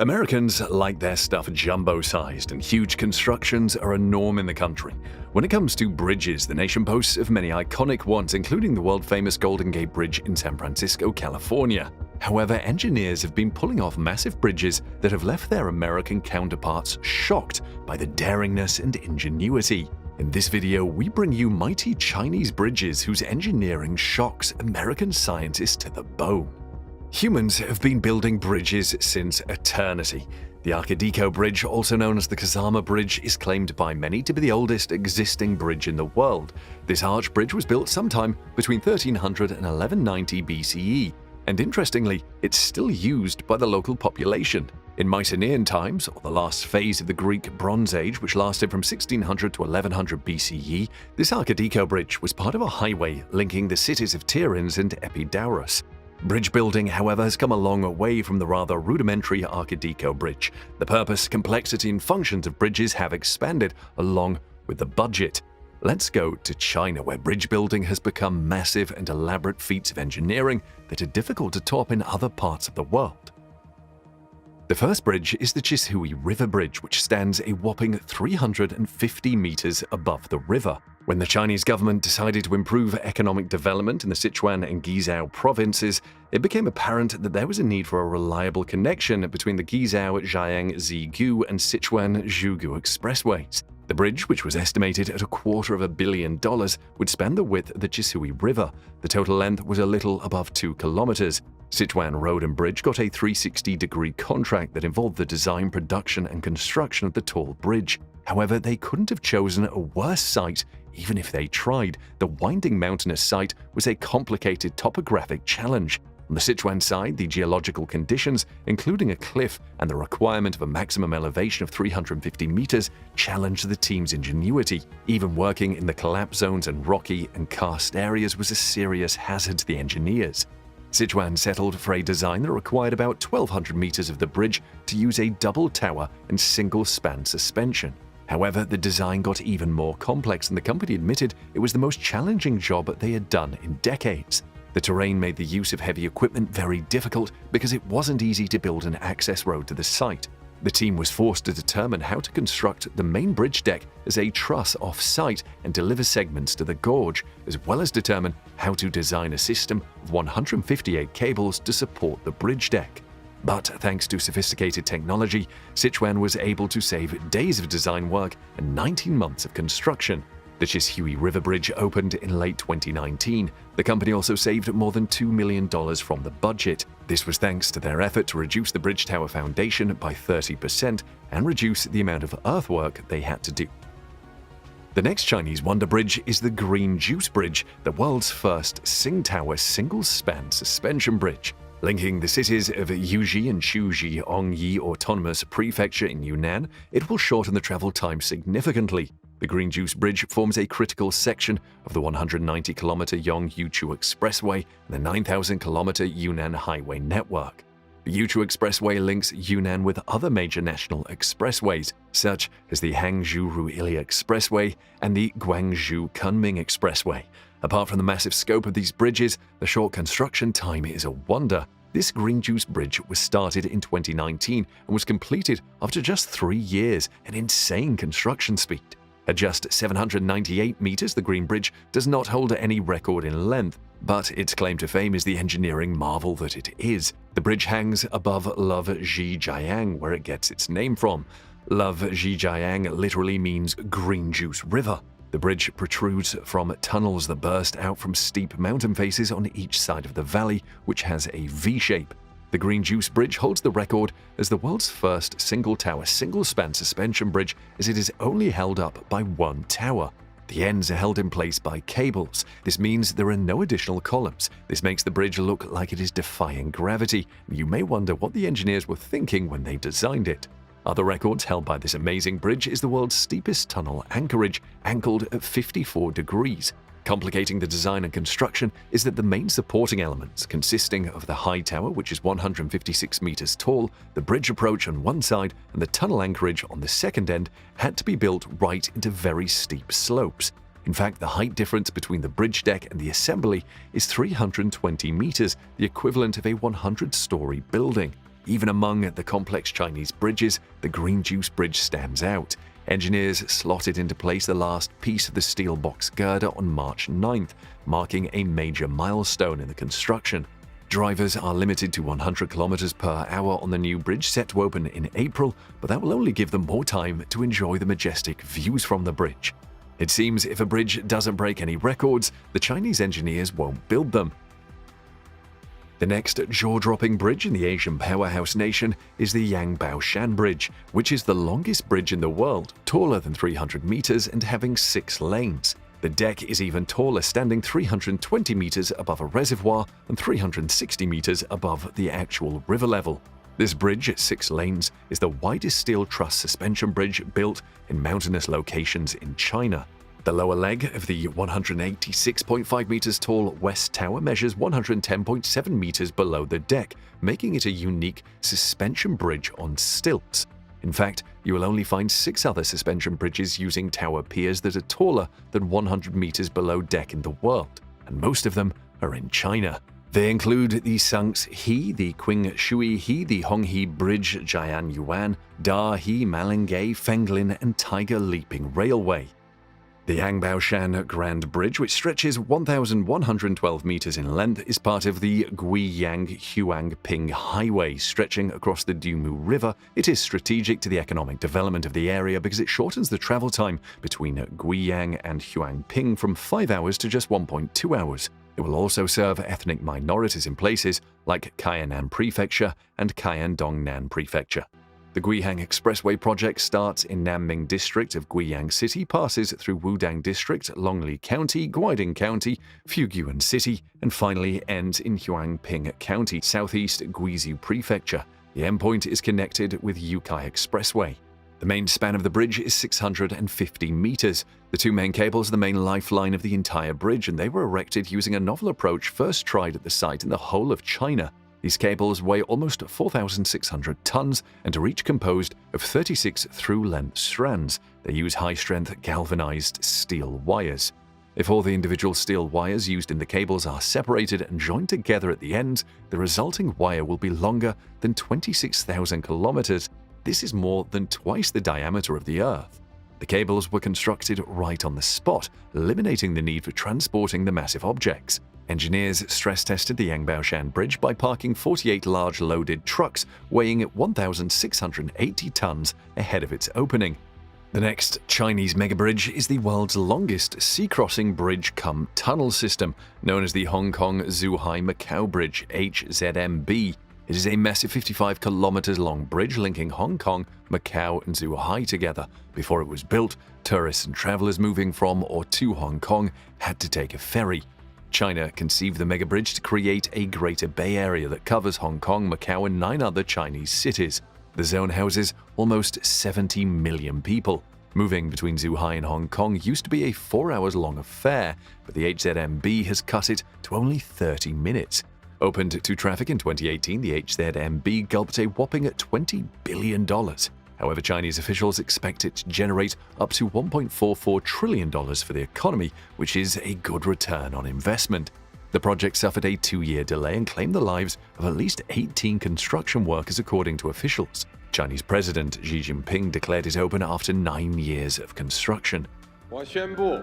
Americans like their stuff jumbo-sized, and huge constructions are a norm in the country. When it comes to bridges, the nation boasts of many iconic ones, including the world-famous Golden Gate Bridge in San Francisco, California. However, engineers have been pulling off massive bridges that have left their American counterparts shocked by the daringness and ingenuity. In this video, we bring you mighty Chinese bridges whose engineering shocks American scientists to the bone. Humans have been building bridges since eternity. The Arcadico Bridge, also known as the Kazama Bridge, is claimed by many to be the oldest existing bridge in the world. This arch bridge was built sometime between 1300 and 1190 BCE, and interestingly, it's still used by the local population. In Mycenaean times, or the last phase of the Greek Bronze Age, which lasted from 1600 to 1100 BCE, this Arcadico Bridge was part of a highway linking the cities of Tiryns and Epidaurus. Bridge building, however, has come a long way from the rather rudimentary Arcadico Bridge. The purpose, complexity, and functions of bridges have expanded along with the budget. Let's go to China, where bridge building has become massive and elaborate feats of engineering that are difficult to top in other parts of the world. The first bridge is the Chishui River Bridge, which stands a whopping 350 meters above the river. When the Chinese government decided to improve economic development in the Sichuan and Guizhou provinces, it became apparent that there was a need for a reliable connection between the Guizhou-Jiang-Zigu and Sichuan-Zhugu expressways. The bridge, which was estimated at $250 million, would span the width of the Chishui River. The total length was a little above 2 kilometers. Sichuan Road and Bridge got a 360-degree contract that involved the design, production, and construction of the tall bridge. However, they couldn't have chosen a worse site even if they tried. The winding mountainous site was a complicated topographic challenge. On the Sichuan side, the geological conditions, including a cliff and the requirement of a maximum elevation of 350 meters, challenged the team's ingenuity. Even working in the collapse zones and rocky and karst areas was a serious hazard to the engineers. Sichuan settled for a design that required about 1,200 meters of the bridge to use a double tower and single-span suspension. However, the design got even more complex, and the company admitted it was the most challenging job they had done in decades. The terrain made the use of heavy equipment very difficult because it wasn't easy to build an access road to the site. The team was forced to determine how to construct the main bridge deck as a truss off-site and deliver segments to the gorge, as well as determine how to design a system of 158 cables to support the bridge deck. But thanks to sophisticated technology, Sichuan was able to save days of design work and 19 months of construction. The Chishui River Bridge opened in late 2019. The company also saved more than $2 million from the budget. This was thanks to their effort to reduce the bridge tower foundation by 30% and reduce the amount of earthwork they had to do. The next Chinese wonder bridge is the Green Juice Bridge, the world's first Sing-tower single-span suspension bridge. Linking the cities of Yuji and Shuji Ongyi Autonomous Prefecture in Yunnan, it will shorten the travel time significantly. The Green Juice Bridge forms a critical section of the 190-kilometer Yongyuchu Expressway and the 9,000-kilometer Yunnan Highway network. The Yuchu Expressway links Yunnan with other major national expressways, such as the Hangzhou-Ruili Expressway and the Guangzhou-Kunming Expressway. Apart from the massive scope of these bridges, the short construction time is a wonder. This Green Juice Bridge was started in 2019 and was completed after just 3 years, an insane construction speed. At just 798 meters, the Green Bridge does not hold any record in length, but its claim to fame is the engineering marvel that it is. The bridge hangs above Love Zhijiang, where it gets its name from. Love Zhijiang literally means green juice river. The bridge protrudes from tunnels that burst out from steep mountain faces on each side of the valley, which has a V shape. The Green Juice Bridge holds the record as the world's first single-tower, single-span suspension bridge, as it is only held up by one tower. The ends are held in place by cables. This means there are no additional columns. This makes the bridge look like it is defying gravity. You may wonder what the engineers were thinking when they designed it. Other records held by this amazing bridge is the world's steepest tunnel anchorage, anchored at 54 degrees. Complicating the design and construction is that the main supporting elements, consisting of the high tower, which is 156 meters tall, the bridge approach on one side, and the tunnel anchorage on the second end, had to be built right into very steep slopes. In fact, the height difference between the bridge deck and the assembly is 320 meters, the equivalent of a 100-story building. Even among the complex Chinese bridges, the Green Juice Bridge stands out. Engineers slotted into place the last piece of the steel box girder on March 9th, marking a major milestone in the construction. Drivers are limited to 100 km per hour on the new bridge set to open in April, but that will only give them more time to enjoy the majestic views from the bridge. It seems if a bridge doesn't break any records, the Chinese engineers won't build them. The next jaw-dropping bridge in the Asian powerhouse nation is the Yangbaoshan Bridge, which is the longest bridge in the world, taller than 300 meters and having 6 lanes. The deck is even taller, standing 320 meters above a reservoir and 360 meters above the actual river level. This bridge at 6 lanes is the widest steel truss suspension bridge built in mountainous locations in China. The lower leg of the 186.5 meters tall West Tower measures 110.7 meters below the deck, making it a unique suspension bridge on stilts. In fact, you will only find 6 other suspension bridges using tower piers that are taller than 100 meters below deck in the world, and most of them are in China. They include the Shanxi, the Qingshui, the Honghe Bridge, Jian Yuan, Da-he, Malingay, Fenglin, and Tiger Leaping Railway. The Yangbaoshan Grand Bridge, which stretches 1,112 meters in length, is part of the Guiyang-Huangping Highway, stretching across the Dumu River. It is strategic to the economic development of the area because it shortens the travel time between Guiyang and Huangping from 5 hours to just 1.2 hours. It will also serve ethnic minorities in places like Kainan Prefecture and Kayandongnan Prefecture. The Guiyang Expressway project starts in Nanming District of Guiyang City, passes through Wudang District, Longli County, Guiding County, Fujian City, and finally ends in Huangping County, southeast Guizhou Prefecture. The endpoint is connected with Yukai Expressway. The main span of the bridge is 650 meters. The 2 main cables are the main lifeline of the entire bridge, and they were erected using a novel approach first tried at the site in the whole of China. These cables weigh almost 4,600 tons and are each composed of 36 through-length strands. They use high-strength galvanized steel wires. If all the individual steel wires used in the cables are separated and joined together at the ends, the resulting wire will be longer than 26,000 kilometers. This is more than twice the diameter of the Earth. The cables were constructed right on the spot, eliminating the need for transporting the massive objects. Engineers stress-tested the Yangbaoshan Bridge by parking 48 large loaded trucks weighing 1,680 tons ahead of its opening. The next Chinese megabridge is the world's longest sea-crossing bridge-cum-tunnel system, known as the Hong Kong-Zhuhai-Macau Bridge, HZMB. It is a massive 55 kilometers long bridge linking Hong Kong, Macau, and Zhuhai together. Before it was built, tourists and travelers moving from or to Hong Kong had to take a ferry. China conceived the megabridge to create a Greater Bay Area that covers Hong Kong, Macau, and 9 other Chinese cities. The zone houses almost 70 million people. Moving between Zhuhai and Hong Kong used to be a 4 hours long affair, but the HZMB has cut it to only 30 minutes. Opened to traffic in 2018, the HZMB gulped a whopping $20 billion. However, Chinese officials expect it to generate up to $1.44 trillion for the economy, which is a good return on investment. The project suffered a 2-year delay and claimed the lives of at least 18 construction workers, according to officials. Chinese President Xi Jinping declared it open after 9 years of construction. 我宣布，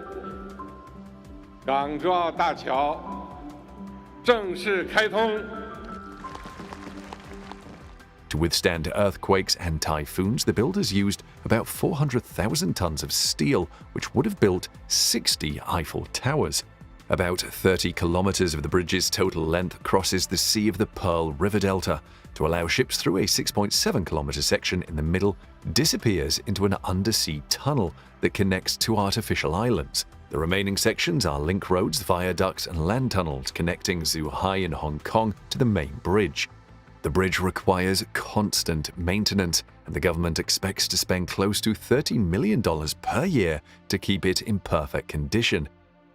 港珠澳大桥正式开通。 To withstand earthquakes and typhoons, the builders used about 400,000 tons of steel, which would have built 60 Eiffel Towers. About 30 kilometers of the bridge's total length crosses the Sea of the Pearl River Delta. To allow ships through, a 6.7-kilometer section in the middle disappears into an undersea tunnel that connects 2 artificial islands. The remaining sections are link roads, viaducts, and land tunnels connecting Zhuhai and Hong Kong to the main bridge. The bridge requires constant maintenance, and the government expects to spend close to $30 million per year to keep it in perfect condition.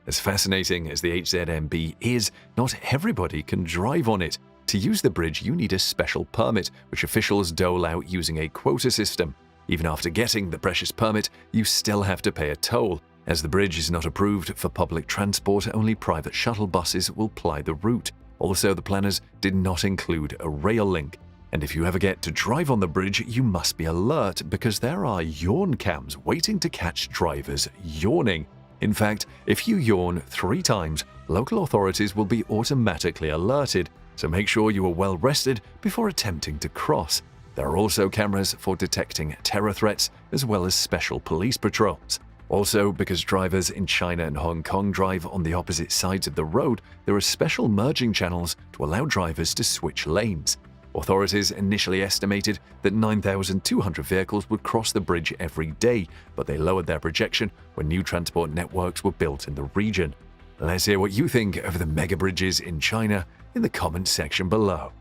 As fascinating as the HZMB is, not everybody can drive on it. To use the bridge, you need a special permit, which officials dole out using a quota system. Even after getting the precious permit, you still have to pay a toll. As the bridge is not approved for public transport, only private shuttle buses will ply the route. Also, the planners did not include a rail link. And if you ever get to drive on the bridge, you must be alert because there are yawn cams waiting to catch drivers yawning. In fact, if you yawn 3 times, local authorities will be automatically alerted, so make sure you are well rested before attempting to cross. There are also cameras for detecting terror threats as well as special police patrols. Also, because drivers in China and Hong Kong drive on the opposite sides of the road, there are special merging channels to allow drivers to switch lanes. Authorities initially estimated that 9,200 vehicles would cross the bridge every day, but they lowered their projection when new transport networks were built in the region. Let's hear what you think of the mega bridges in China in the comments section below.